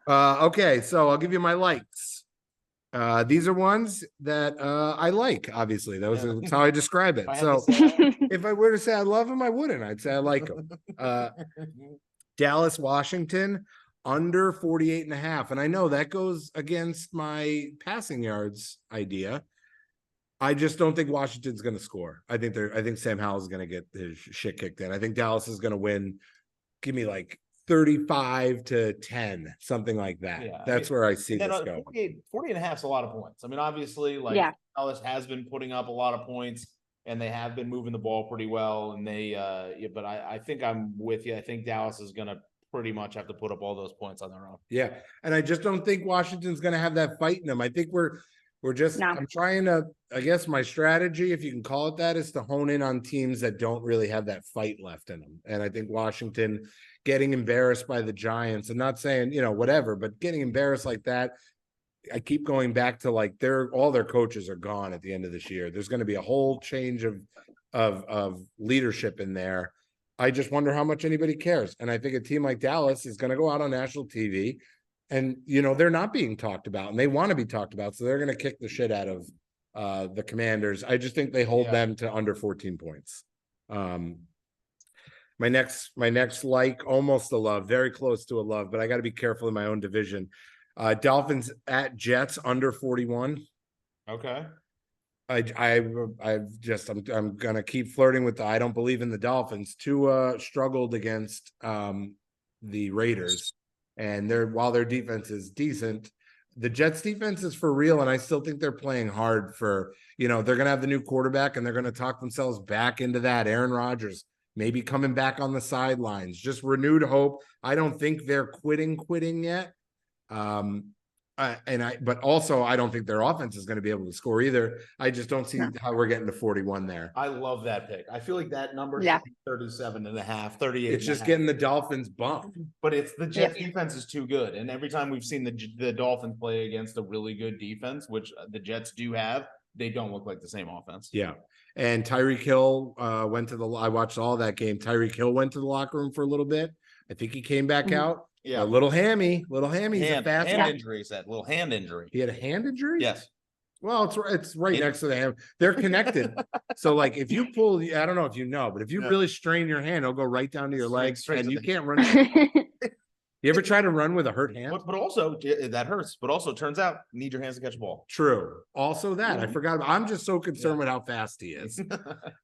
Okay. So I'll give you my likes. These are ones that I like, obviously. That's how I describe it. So if I were to say I love them, I wouldn't. I'd say I like them. Dallas, Washington, under 48.5. And I know that goes against my passing yards idea. I just don't think Washington's going to score. I think Sam Howell is going to get his shit kicked in. I think Dallas is going to win. Give me 35-10, something like that. Yeah, that's where I see this going. 40.5 is a lot of points. I mean, obviously, Dallas has been putting up a lot of points, and they have been moving the ball pretty well. And they, but I think I'm with you. I think Dallas is going to pretty much have to put up all those points on their own. Yeah, and I just don't think Washington's going to have that fight in them. I think we're just. No. I'm trying to. I guess my strategy, if you can call it that, is to hone in on teams that don't really have that fight left in them. And I think Washington getting embarrassed by the Giants, and not saying whatever, but getting embarrassed like that. I keep going back to like all their coaches are gone at the end of this year. There's going to be a whole change of leadership in there. I just wonder how much anybody cares. And I think a team like Dallas is going to go out on national TV and, they're not being talked about and they want to be talked about. So they're going to kick the shit out of the Commanders. I just think they hold them to under 14 points. My next almost a love, very close to a love, but I got to be careful in my own division. Dolphins at Jets under 41. Okay. I'm gonna keep flirting with I don't believe in the Dolphins. Tua struggled against the Raiders, and while their defense is decent, the Jets defense is for real, and I still think they're playing hard for they're gonna have the new quarterback and they're gonna talk themselves back into that. Aaron Rodgers maybe coming back on the sidelines, just renewed hope. I don't think they're quitting yet. But also I don't think their offense is going to be able to score either. I just don't see how we're getting to 41 there. I love that pick. I feel like that number should be 37.5, 38. It's just getting the Dolphins bumped. But it's the Jets defense is too good. And every time we've seen the Dolphins play against a really good defense, which the Jets do have, they don't look like the same offense. Yeah. And Tyreek Hill went to I watched all that game. Tyreek Hill went to the locker room for a little bit. I think he came back out. Yeah, a little hammy. Hand injury. Is that little hand injury? He had a hand injury. Yes. Well, it's right next to the hand. They're connected. So, like, if you pull, I don't know if you know, but if you really strain your hand, it'll go right down to your leg, and you can't run. You ever try to run with a hurt hand? But also that hurts. But also, it turns out you need your hands to catch a ball. True. Also, that I forgot. I'm just so concerned with how fast he is.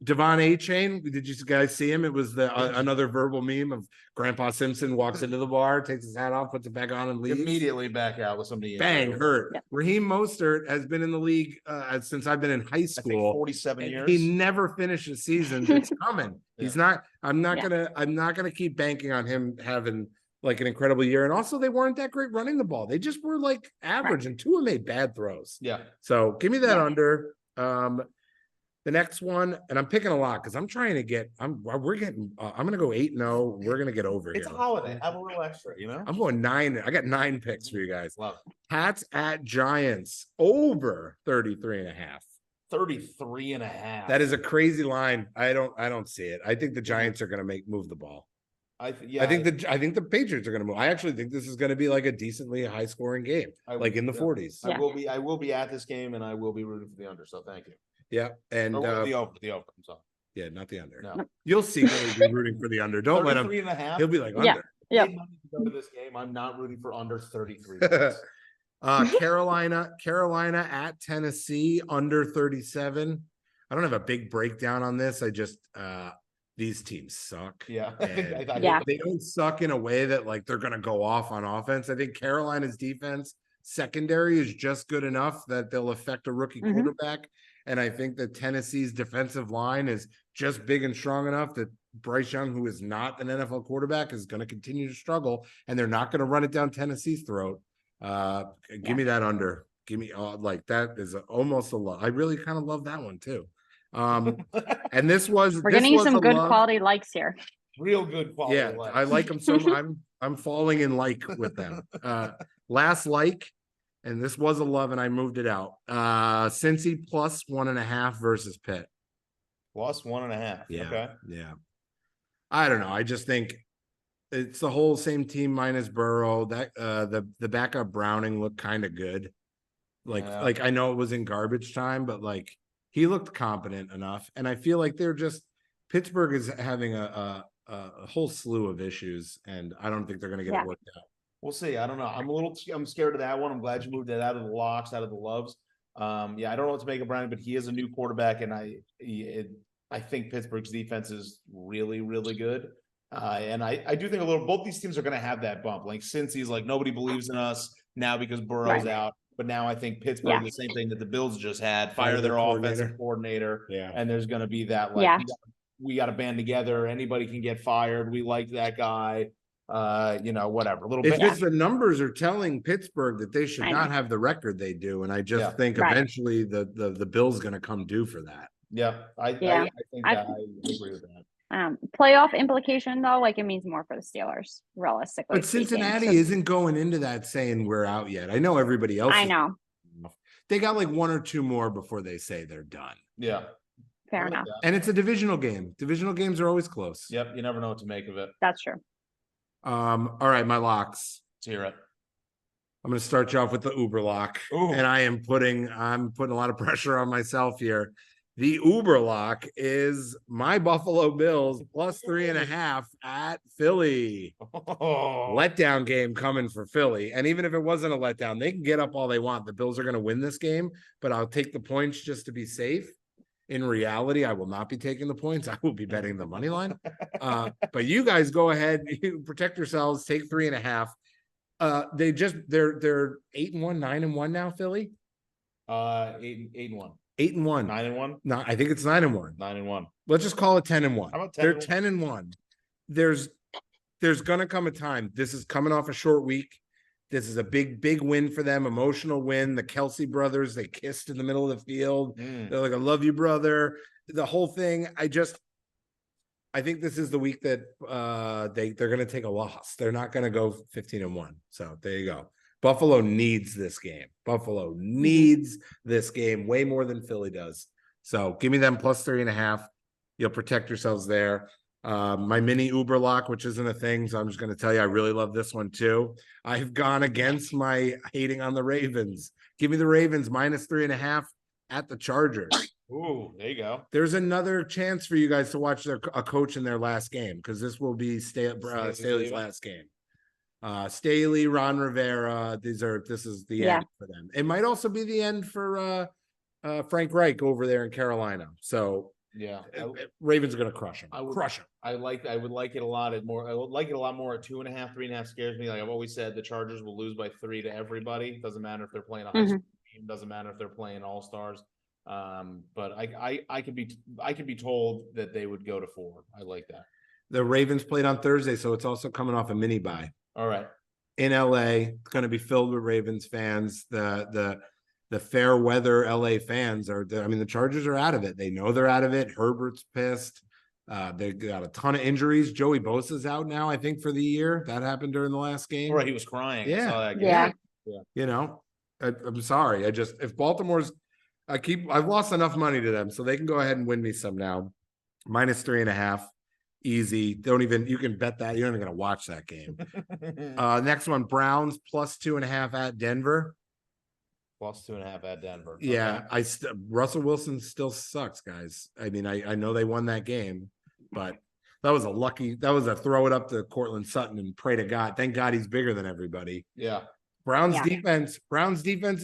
Devon A-Chain. Did you guys see him? It was another verbal meme of Grandpa Simpson walks into the bar, takes his hat off, puts it back on, and leaves. Immediately back out with somebody. Bang, hurt. Yeah. Raheem Mostert has been in the league since I've been in high school. I think 47 years. He never finished a season. It's coming. He's not. I'm not gonna keep banking on him having like an incredible year. And also they weren't that great running the ball. They just were like average and Tua made bad throws. Yeah. So give me that under. The next one, and I'm picking a lot because I'm trying to get, I'm going to go 8-0. We're going to get over it's here. It's a holiday. Have a little extra, I'm going 9. I got 9 picks for you guys. Love it. Pats at Giants over 33.5. 33.5. That is a crazy line. I don't see it. I think the Giants are going to move the ball. I think the Patriots are going to move. I actually think this is going to be like a decently high scoring game, like in the 40s. I will be at this game, and I will be rooting for the under. So thank you. Yeah, and the over. I'm sorry. Yeah, not the under. No. You'll see Billy be rooting for the under. Don't let him. 33.5. He'll be like under. Yeah. Go to this game. I'm not rooting for under 33. Carolina at Tennessee under 37. I don't have a big breakdown on this. I just these teams suck. Yeah. They don't suck in a way that like they're gonna go off on offense. I think Carolina's defense secondary is just good enough that they'll affect a rookie quarterback. And I think that Tennessee's defensive line is just big and strong enough that Bryce Young, who is not an NFL quarterback, is going to continue to struggle, and they're not going to run it down Tennessee's throat. Give me that under. Give me like that is almost a lot. I really kind of love that one too. And we're getting some good quality likes here. Real good quality. Yeah, likes. I like them so much. I'm falling in like with them. Last like. And this was a love, and I moved it out. Cincy plus 1.5 versus Pitt. Plus 1.5. Yeah. Okay. Yeah. I don't know. I just think it's the whole same team minus Burrow. That the backup Browning looked kind of good. Like I know it was in garbage time, but like he looked competent enough. And I feel like Pittsburgh is having a whole slew of issues, and I don't think they're going to get it worked out. We'll see. I don't know. I'm scared of that one. I'm glad you moved that out of the locks, out of the loves. I don't know what to make of Browning, but he is a new quarterback, and I think Pittsburgh's defense is really, really good. And I do think both these teams are going to have that bump. Like Cincy's like nobody believes in us now because Burrow's out. But now I think Pittsburgh, the same thing that the Bills just had, fire their offensive coordinator. Yeah. And there's going to be that, like, we got to band together. Anybody can get fired. We like that guy. Whatever. A little bit. It's just the numbers are telling Pittsburgh that they should not have the record they do. And I just think eventually the Bill's going to come due for that. Yeah. I think I agree with that. Playoff implication though, like it means more for the Steelers, realistically. But Cincinnati isn't going into that saying we're out yet. I know everybody else. I know. They got like one or two more before they say they're done. Yeah. Fair enough. And it's a divisional game. Divisional games are always close. Yep. You never know what to make of it. That's true. All right, my locks. Let's hear it. I'm going to start you off with the Uber lock. Ooh. And I'm putting a lot of pressure on myself here. The Uber lock is my Buffalo Bills plus 3.5 at Philly. Letdown game coming for Philly. And even if it wasn't a letdown, they can get up all they want. The Bills are going to win this game, but I'll take the points just to be safe. In reality, I will not be taking the points. I will be betting the money line. But you guys go ahead, you protect yourselves, take 3.5. They're 8-1, 9-1 now, Philly. 8-1. 8-1. 9-1. No, I think it's 9-1. 9-1. Let's just call it 10-1. How about 10-1? They're 10-1. There's gonna come a time. This is coming off a short week. This is a big win for them, emotional win. The Kelsey brothers, they kissed in the middle of the field. They're like, I love you, brother. The whole thing. I think this is the week that they're gonna take a loss. They're not gonna go 15-1. So there you go. Buffalo needs this game. Buffalo needs this game way more than Philly does. So give me them plus 3.5. You'll protect yourselves there. My mini Uber lock, which isn't a thing, so I'm just going to tell you I really love this one too. I've gone against my hating on the Ravens. Give me the Ravens minus 3.5 at the Chargers. Ooh, there you go. There's another chance for you guys to watch a coach in their last game because this will be Staley's last game. Staley, Ron Rivera, this is the end for them. It might also be the end for Frank Reich over there in Carolina. So Ravens are going to crush him. Crush him. I would like it a lot more. I would like it a lot more at 2.5, 3.5 scares me. Like I've always said, the Chargers will lose by 3 to everybody. Doesn't matter if they're playing a high school team. Doesn't matter if they're playing all-stars. But I could be told that they would go to 4. I like that. The Ravens played on Thursday, so it's also coming off a mini bye. All right. In LA, it's going to be filled with Ravens fans. The fair weather LA fans the Chargers are out of it. They know they're out of it. Herbert's pissed. They got a ton of injuries. Joey Bosa's out now, I think, for the year. That happened during the last game. Right, he was crying. Yeah. You know, I'm sorry. If Baltimore's, I've lost enough money to them, so they can go ahead and win me some now. Minus 3.5. Easy. You can bet that. You're not even going to watch that game. Next one, Browns plus 2.5 at Denver. Plus 2.5 at Denver. Yeah. Russell Wilson still sucks, guys. I mean, I know they won that game, but that was a throw it up to Cortland Sutton and pray to God. Thank God he's bigger than everybody. Yeah. Browns defense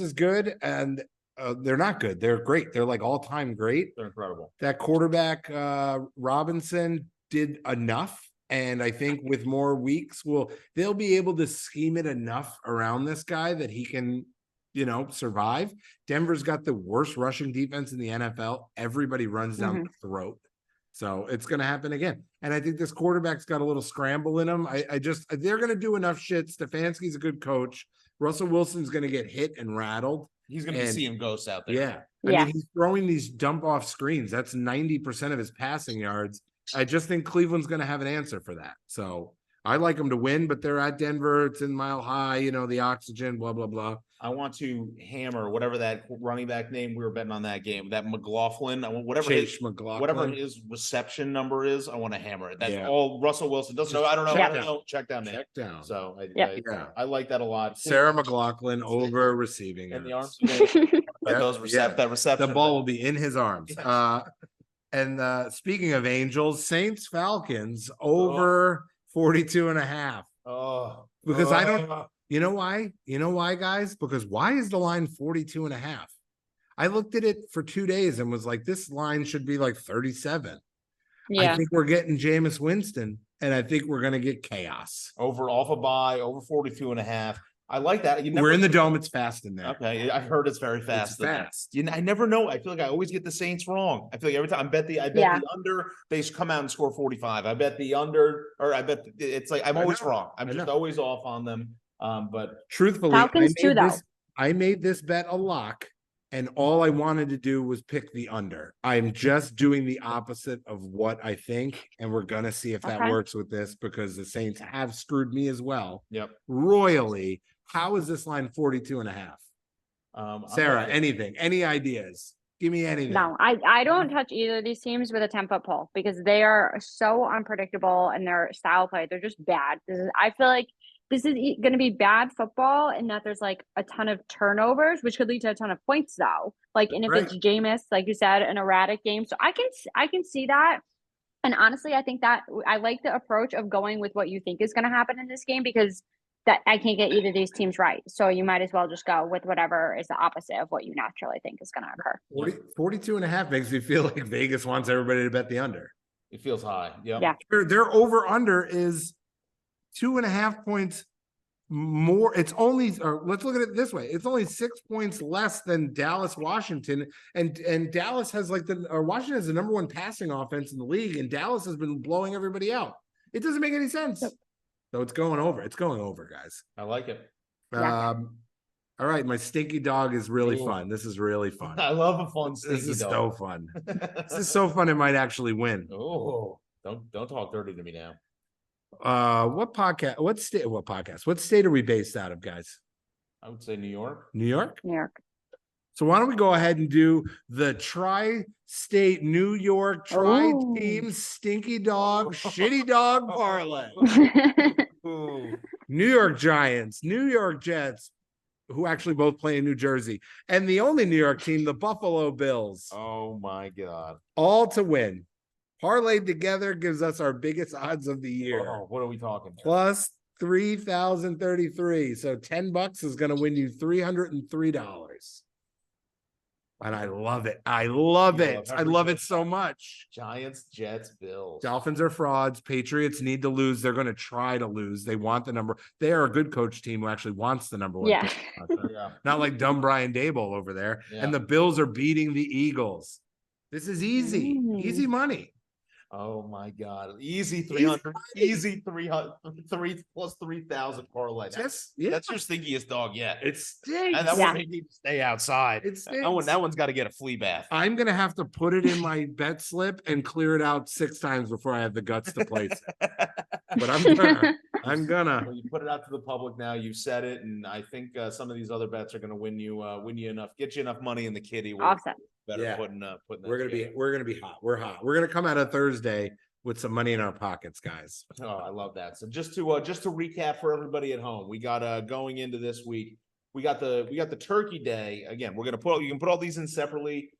is good, and they're not good. They're great. They're like all-time great. They're incredible. That quarterback, Robinson, did enough, and I think with more weeks they'll be able to scheme it enough around this guy that he can survive. Denver's got the worst rushing defense in the NFL. Everybody runs down the throat, so it's going to happen again. And I think this quarterback's got a little scramble in him. They're going to do enough shit. Stefanski's a good coach. Russell Wilson's going to get hit and rattled. He's going to be seeing ghosts out there. Yeah. I mean, he's throwing these dump off screens. That's 90% of his passing yards. I just think Cleveland's going to have an answer for that. So I like them to win, but they're at Denver. It's in Mile High, the oxygen, blah, blah, blah. I want to hammer whatever that running back name we were betting on that game, that McLaughlin, whatever his reception number is, I want to hammer it. That's all Russell Wilson doesn't know. I don't know. Check down. So I like that a lot. Sarah McLaughlin over receiving in the arms. That reception. The ball will be in his arms. And speaking of Angels, Saints Falcons over 42.5. Because I don't. You know why? Guys? Because why is the line 42.5? I looked at it for 2 days and was like, this line should be like 37. Yeah. I think we're getting Jameis Winston, and I think we're going to get chaos. Off a bye, over 42.5. I like that. We're in the dome. It's fast in there. Okay, I've heard it's very fast. It's fast. I never know. I feel like I always get the Saints wrong. I feel like every time I bet the under, they come out and score 45. I bet the under, or I bet it's like I'm always wrong. I'm just always off on them. But truthfully, Falcons too, though. I made this bet a lock, and all I wanted to do was pick the under. I'm just doing the opposite of what I think, and we're gonna see if that works with this because the Saints have screwed me as well. Yep. Royally. How is this line 42.5? Sarah, anything? Any ideas? Give me anything. No, I don't touch either of these teams with a 10-foot pole because they are so unpredictable and their style play. They're just bad. I feel like this is going to be bad football and that there's like a ton of turnovers, which could lead to a ton of points though. Like, and if it's Jameis, like you said, an erratic game. So I can see that. And honestly, I think that I like the approach of going with what you think is going to happen in this game because that I can't get either of these teams right. So you might as well just go with whatever is the opposite of what you naturally think is going to occur. 42.5 makes me feel like Vegas wants everybody to bet the under. It feels high. Yep. Yeah. Their over under is 2.5 points more. It's only, or let's look at it this way. It's only 6 points less than Dallas, Washington. And Dallas has Washington has the number one passing offense in the league. And Dallas has been blowing everybody out. It doesn't make any sense. Yep. So it's going over. It's going over, guys. I like it. Yeah. All right. My stinky dog is really fun. This is really fun. I love a fun stinky dog. This is so fun. This is so fun. It might actually win. Oh, don't talk dirty to me now. What podcast? What state are we based out of, guys? I would say New York. New York? New York. So why don't we go ahead and do the tri-state New York tri-team stinky dog shitty dog parlay. New York Giants, New York Jets, who actually both play in New Jersey, and the only New York team, the Buffalo Bills. Oh my God. All to win. Parlayed together gives us our biggest odds of the year. Oh, what are we talking? Plus 3,033. So $10 is going to win you $303. And I love it. I love it. I love it so much. Giants, Jets, Bills. Dolphins are frauds. Patriots need to lose. They're going to try to lose. They want the number. They are a good coach team who actually wants the number one. Yeah. Not like dumb Brian Dable over there. Yeah. And the Bills are beating the Eagles. This is easy. Easy money. Oh my God. Easy 300. Easy 300. 3 plus 3,000 parlay. That's your stinkiest dog yet. It stinks. And that one may need to stay outside. It stinks. That one's got to get a flea bath. I'm going to have to put it in my bet slip and clear it out 6 times before I have the guts to place it. But I'm gonna. Well, you put it out to the public now. You said it, and I think some of these other bets are going to win you enough, get you enough money in the kitty. Awesome. Better putting we're gonna be hot. We're hot. We're gonna come out of Thursday with some money in our pockets, guys. Oh, I love that. So just to recap for everybody at home, we got going into this week. We got the Turkey Day again. We're gonna you can put all these in separately.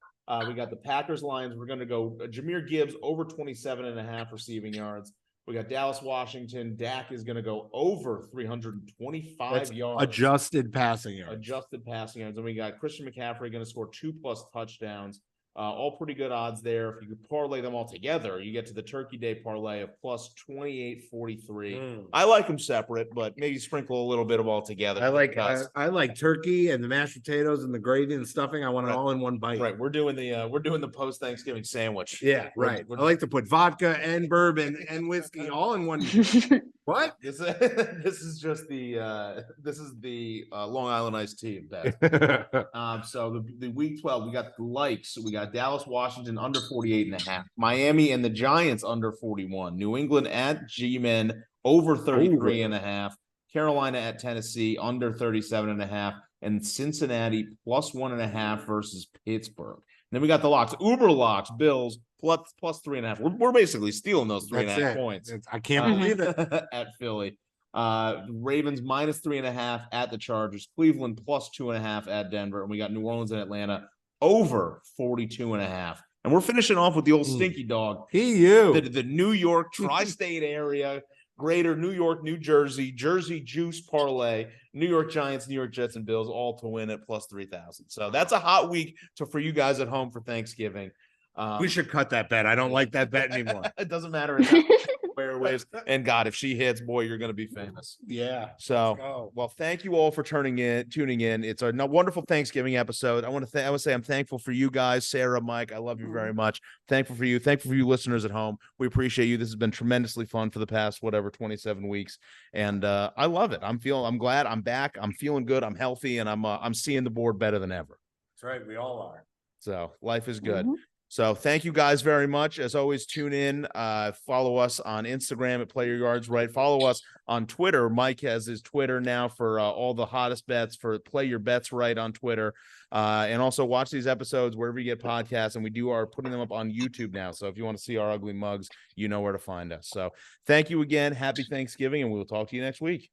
We got the Packers Lions. We're gonna go Jahmyr Gibbs over 27.5 receiving yards. We got Dallas, Washington. Dak is going to go over 325 yards. Adjusted passing yards. Adjusted passing yards. And we got Christian McCaffrey going to score 2+ touchdowns. All pretty good odds there. If you could parlay them all together, you get to the Turkey Day Parlay of plus 28.43. I like them separate, but maybe sprinkle a little bit of all together. I like turkey and the mashed potatoes and the gravy and stuffing. I want it all in one bite. Right. We're doing the post Thanksgiving sandwich. Yeah, right. I like to put vodka and bourbon and whiskey all in one. What? This is just the Long Island iced tea. So the week 12, we got the likes. We got Dallas, Washington under 48.5. Miami and the Giants under 41. New England at G-Men over 33.5. Carolina at Tennessee under 37.5. And Cincinnati plus 1.5 versus Pittsburgh. And then we got the locks. Uber locks, Bills plus 3.5. We're basically stealing those 3.5 points. I can't believe it. At Philly. Ravens minus 3.5 at the Chargers. Cleveland plus 2.5 at Denver. And we got New Orleans and Atlanta over 42.5. And we're finishing off with the old stinky dog. The New York tri-state area, greater New York, New Jersey, Jersey Juice Parlay, New York Giants, New York Jets, and Bills all to win at plus 3,000. So that's a hot week for you guys at home for Thanksgiving. We should cut that bet. I don't like that bet anymore. It doesn't matter. Airwaves. And God, if she hits, boy, you're going to be famous. Yeah. So, well, thank you all for tuning in. It's a wonderful Thanksgiving episode. I want to say I'm thankful for you guys, Sarah, Mike. I love you very much. Thankful for you. Thankful for you listeners at home. We appreciate you. This has been tremendously fun for the past 27 weeks, and I love it. I'm glad I'm back. I'm feeling good. I'm healthy, and I'm seeing the board better than ever. That's right. We all are. So life is good. So thank you guys very much. As always, tune in. Follow us on Instagram at Play Your Yards Right. Follow us on Twitter. Mike has his Twitter now for all the hottest bets, for Play Your Bets Right on Twitter. And also watch these episodes wherever you get podcasts. And we are putting them up on YouTube now. So if you want to see our ugly mugs, you know where to find us. So thank you again. Happy Thanksgiving, and we will talk to you next week.